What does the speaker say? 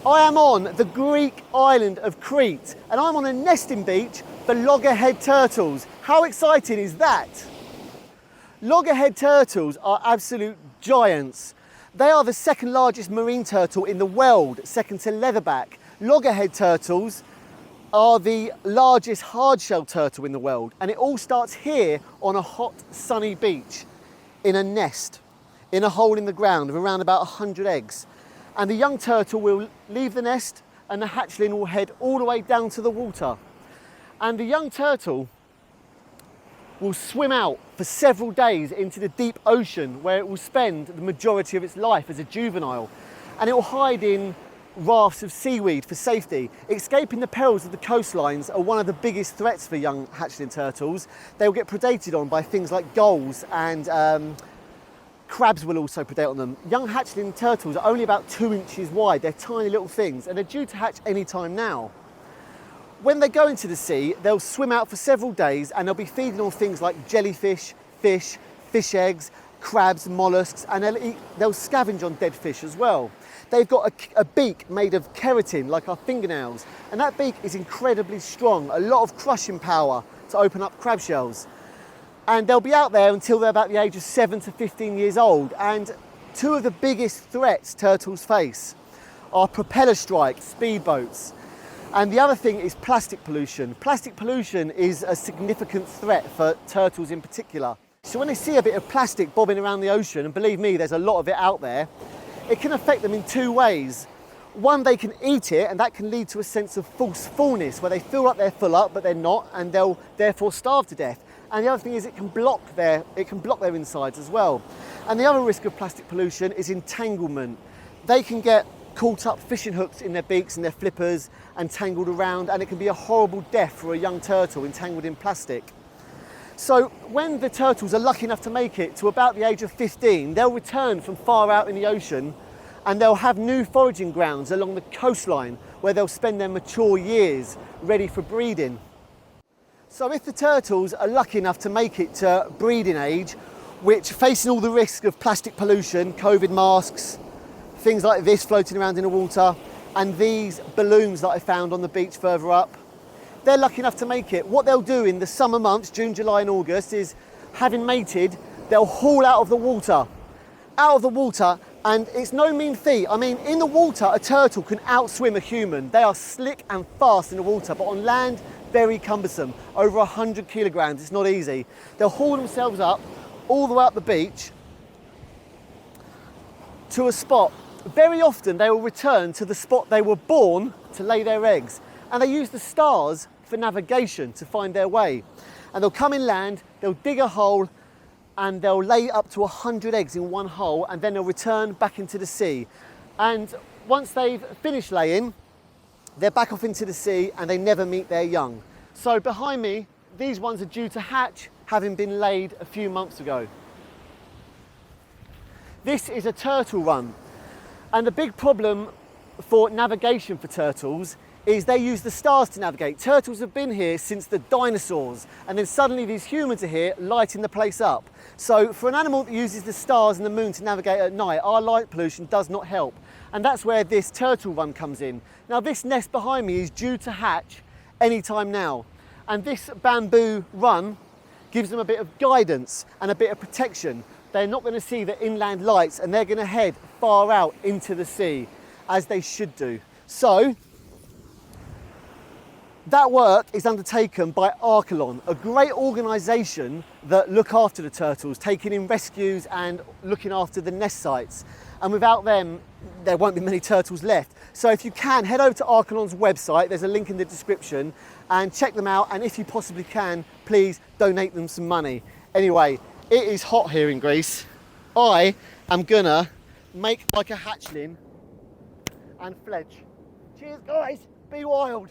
I am on the Greek island of Crete and I'm on a nesting beach for loggerhead turtles. How exciting is that? Loggerhead turtles are absolute giants. They are the second largest marine turtle in the world, second to leatherback. Loggerhead turtles are the largest hardshell turtle in the world, and it all starts here on a hot sunny beach in a nest, in a hole in the ground of around about 100 eggs. And the young turtle will leave the nest and the hatchling will head all the way down to the water. And the young turtle will swim out for several days into the deep ocean where it will spend the majority of its life as a juvenile. And it will hide in rafts of seaweed for safety. Escaping the perils of the coastlines are one of the biggest threats for young hatchling turtles. They will get predated on by things like gulls and crabs will also predate on them. Young hatchling turtles are only about 2 inches wide. They're tiny little things and they're due to hatch any time now. When they go into the sea, they'll swim out for several days and they'll be feeding on things like jellyfish, fish eggs, crabs, mollusks, and they'll scavenge on dead fish as well. They've got a beak made of keratin, like our fingernails, and that beak is incredibly strong, a lot of crushing power to open up crab shells. And they'll be out there until they're about the age of 7 to 15 years old. And two of the biggest threats turtles face are propeller strikes, speedboats. And the other thing is plastic pollution. Plastic pollution is a significant threat for turtles in particular. So when they see a bit of plastic bobbing around the ocean, and believe me, there's a lot of it out there, it can affect them in two ways. One, they can eat it, and that can lead to a sense of false fullness, where they feel like they're full up, but they're not, and they'll therefore starve to death. And the other thing is it can block their insides as well. And the other risk of plastic pollution is entanglement. They can get caught up fishing hooks in their beaks and their flippers and tangled around, and it can be a horrible death for a young turtle entangled in plastic. So when the turtles are lucky enough to make it to about the age of 15, they'll return from far out in the ocean and they'll have new foraging grounds along the coastline where they'll spend their mature years ready for breeding. So if the turtles are lucky enough to make it to breeding age, which facing all the risk of plastic pollution, COVID masks, things like this floating around in the water, and these balloons that I found on the beach further up, they're lucky enough to make it. What they'll do in the summer months, June, July and August, is having mated, they'll haul out of the water, and it's no mean feat. I mean, in the water, a turtle can outswim a human. They are slick and fast in the water, but on land, very cumbersome. Over 100 kilograms, it's not easy. They'll haul themselves up all the way up the beach to a spot. Very often they will return to the spot they were born to lay their eggs. And they use the stars for navigation to find their way. And they'll come inland, they'll dig a hole, and they'll lay up to 100 eggs in one hole, and then they'll return back into the sea. And once they've finished laying, they're back off into the sea and they never meet their young. So behind me, these ones are due to hatch, having been laid a few months ago. This is a turtle run. And the big problem for navigation for turtles is they use the stars to navigate. Turtles have been here since the dinosaurs, and then suddenly these humans are here lighting the place up. So for an animal that uses the stars and the moon to navigate at night, our light pollution does not help. And that's where this turtle run comes in. Now this nest behind me is due to hatch anytime now. And this bamboo run gives them a bit of guidance and a bit of protection. They're not going to see the inland lights and they're going to head far out into the sea, as they should do. So that work is undertaken by Archelon, a great organisation that look after the turtles, taking in rescues and looking after the nest sites. And without them, there won't be many turtles left. So if you can, head over to Archelon's website, there's a link in the description, and check them out. And if you possibly can, please donate them some money. Anyway, it is hot here in Greece. I am gonna make like a hatchling and fledge. Cheers guys, be wild.